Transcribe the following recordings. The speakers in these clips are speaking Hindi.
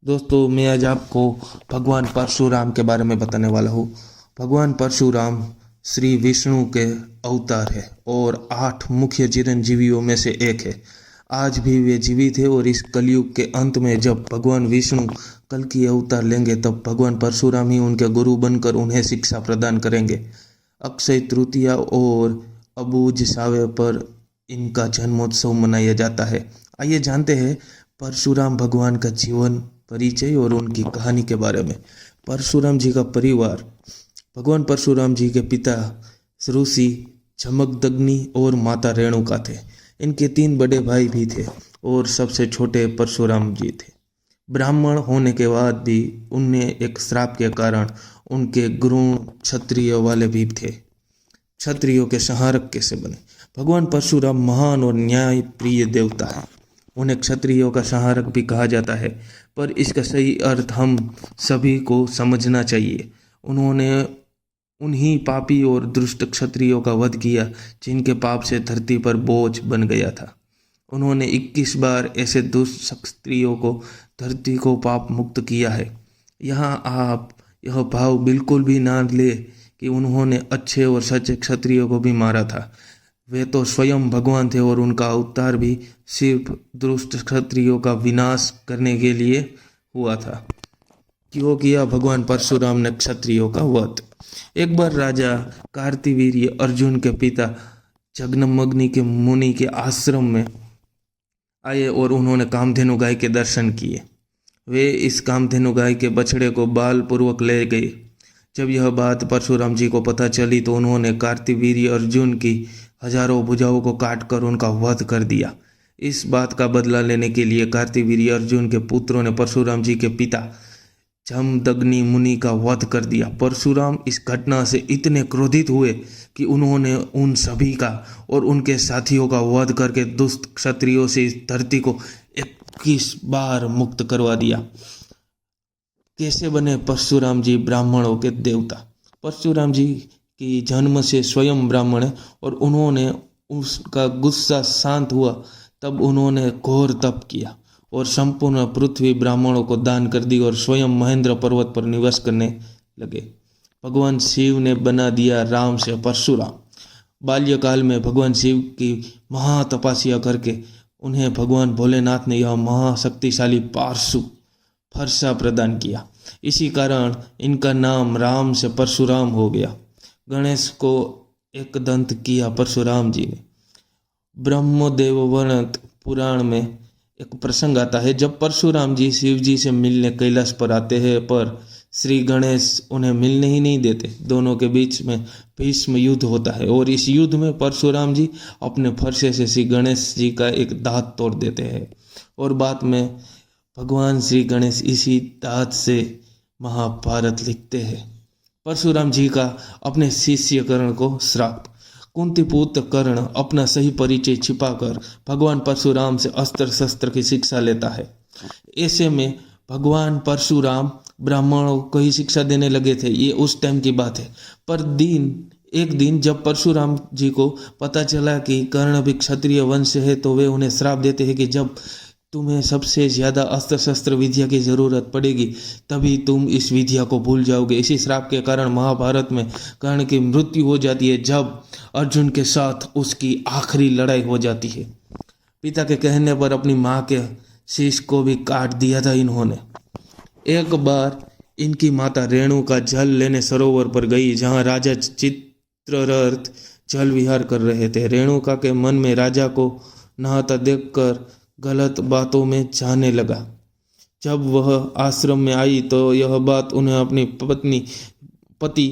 दोस्तों, मैं आज आपको भगवान परशुराम के बारे में बताने वाला हूँ। भगवान परशुराम श्री विष्णु के अवतार है और 8 मुख्य चिरंजीवियों में से एक है। आज भी वे जीवित है और इस कलयुग के अंत में जब भगवान विष्णु कल की अवतार लेंगे तब भगवान परशुराम ही उनके गुरु बनकर उन्हें शिक्षा प्रदान करेंगे। अक्षय तृतीया और अबूझ सावे पर इनका जन्मोत्सव मनाया जाता है। आइए जानते हैं परशुराम भगवान का जीवन, परिचय और उनकी कहानी के बारे में। परशुराम जी का परिवार। भगवान परशुराम जी के पिता ऋषि जमदग्नि और माता रेणुका थे। इनके 3 बड़े भाई भी थे और सबसे छोटे परशुराम जी थे। ब्राह्मण होने के बाद भी उन्हें एक श्राप के कारण उनके गुरु क्षत्रिय वाले भी थे। क्षत्रियों के संहारक कैसे बने? भगवान परशुराम महान और न्याय प्रिय देवता है। उन्हें क्षत्रियों का संहारक भी कहा जाता है, पर इसका सही अर्थ हम सभी को समझना चाहिए। उन्होंने उन्हीं पापी और दुष्ट क्षत्रियों का वध किया जिनके पाप से धरती पर बोझ बन गया था। उन्होंने 21 बार ऐसे दुष्ट क्षत्रियों को धरती को पाप मुक्त किया है। यहाँ आप यह भाव बिल्कुल भी ना ले कि उन्होंने अच्छे और सच्चे क्षत्रियों को भी मारा था। वे तो स्वयं भगवान थे और उनका अवतार भी सिर्फ दुष्ट क्षत्रियों का विनाश करने के लिए हुआ था। क्यों किया भगवान परशुराम ने क्षत्रियों का वध? एक बार राजा कार्तिवीर्य अर्जुन के पिता जगनमग्नि के मुनि के आश्रम में आए और उन्होंने कामधेनु गाय के दर्शन किए। वे इस कामधेनु गाय के बछड़े को बाल पूर्वक ले गए। जब यह बात परशुराम जी को पता चली तो उन्होंने कार्तिवीर्य अर्जुन की हजारों भुजाओं को काटकर उनका वध कर दिया। इस बात का बदला लेने के लिए कार्तिवीर्य अर्जुन के पुत्रों ने परशुराम जी के पिता जमदग्नि मुनि का वध कर दिया। परशुराम इस घटना से इतने क्रोधित हुए कि उन्होंने उन सभी का और उनके साथियों का वध करके दुष्ट क्षत्रियों से इस धरती को 21 बार मुक्त करवा दिया। कैसे बने परशुराम जी ब्राह्मणों के देवता? परशुराम जी की जन्म से स्वयं ब्राह्मण है और उन्होंने उसका गुस्सा शांत हुआ तब उन्होंने घोर तप किया और संपूर्ण पृथ्वी ब्राह्मणों को दान कर दी और स्वयं महेंद्र पर्वत पर निवास करने लगे। भगवान शिव ने बना दिया राम से परशुराम। बाल्यकाल में भगवान शिव की महातपस्या करके उन्हें भगवान भोलेनाथ ने यह महाशक्तिशाली पारशु फरसा प्रदान किया। इसी कारण इनका नाम राम से परशुराम हो गया। गणेश को एक दंत किया परशुराम जी ने। ब्रह्मदेव पुराण में एक प्रसंग आता है जब परशुराम जी शिव जी से मिलने कैलाश पर आते हैं, पर श्री गणेश उन्हें मिलने ही नहीं देते। दोनों के बीच में भीष्म युद्ध होता है और इस युद्ध में परशुराम जी अपने फरसे से श्री गणेश जी का एक दांत तोड़ देते हैं और बाद में भगवान श्री गणेश इसी दांत से महाभारत लिखते हैं। परशुराम जी का अपने शिष्य कर्ण को श्राप। कुंती पुत्र कर्ण अपना सही परिचय छिपाकर भगवान परशुराम से अस्त्र शस्त्र की शिक्षा लेता है। ऐसे में भगवान परशुराम ब्राह्मणों को ही शिक्षा देने लगे थे। ये उस टाइम की बात है। पर एक दिन जब परशुराम जी को पता चला कि कर्ण भी क्षत्रिय वंश है तो वे उन्हें श्राप देते हैं कि जब तुम्हें सबसे ज्यादा अस्त्र शस्त्र विद्या की जरूरत पड़ेगी तभी तुम इस विद्या को भूल जाओगे। इसी श्राप के कारण महाभारत में कर्ण की मृत्यु हो जाती है जब अर्जुन के साथ उसकी आखिरी लड़ाई हो जाती है। पिता के कहने पर अपनी माँ के शीश को भी काट दिया था इन्होंने। एक बार इनकी माता रेणुका जल लेने सरोवर पर गई जहाँ राजा चित्ररथ जल विहार कर रहे थे। रेणुका के मन में राजा को नहाता देखकर गलत बातों में जाने लगा। जब वह आश्रम में आई तो यह बात उन्हें अपनी पति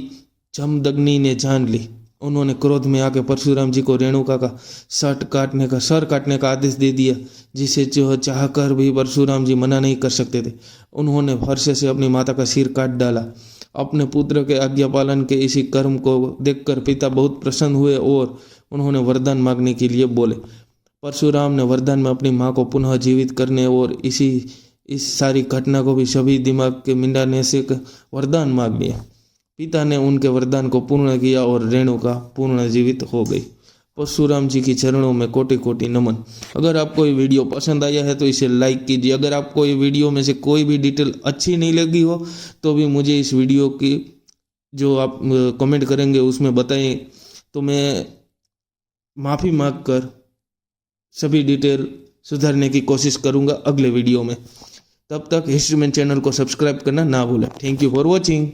जमदग्नि ने जान ली। उन्होंने क्रोध में आकर परशुराम जी को रेणुका का सर काटने का आदेश दे दिया, जिसे जो चाहकर भी परशुराम जी मना नहीं कर सकते थे। उन्होंने फरसे से अपनी माता का सिर काट डाला। अपने पुत्र के आज्ञा पालन के इसी कर्म को देखकर पिता बहुत प्रसन्न हुए और उन्होंने वरदान मांगने के लिए बोले। परशुराम ने वरदान में अपनी मां को पुनः जीवित करने और इस सारी घटना को भी सभी दिमाग के मिटाने से वरदान मांग लिया। पिता ने उनके वरदान को पूर्ण किया और रेणुका पूर्ण जीवित हो गई। परशुराम जी की चरणों में कोटि कोटि नमन। अगर आपको ये वीडियो पसंद आया है तो इसे लाइक कीजिए। अगर आपको ये वीडियो में से कोई भी डिटेल अच्छी नहीं लगी हो तो भी मुझे इस वीडियो की जो आप कमेंट करेंगे उसमें बताएं, तो मैं माफ़ी मांग कर सभी डिटेल सुधारने की कोशिश करूंगा अगले वीडियो में। तब तक हिस्ट्री मैन चैनल को सब्सक्राइब करना ना भूलें। Thank you for watching.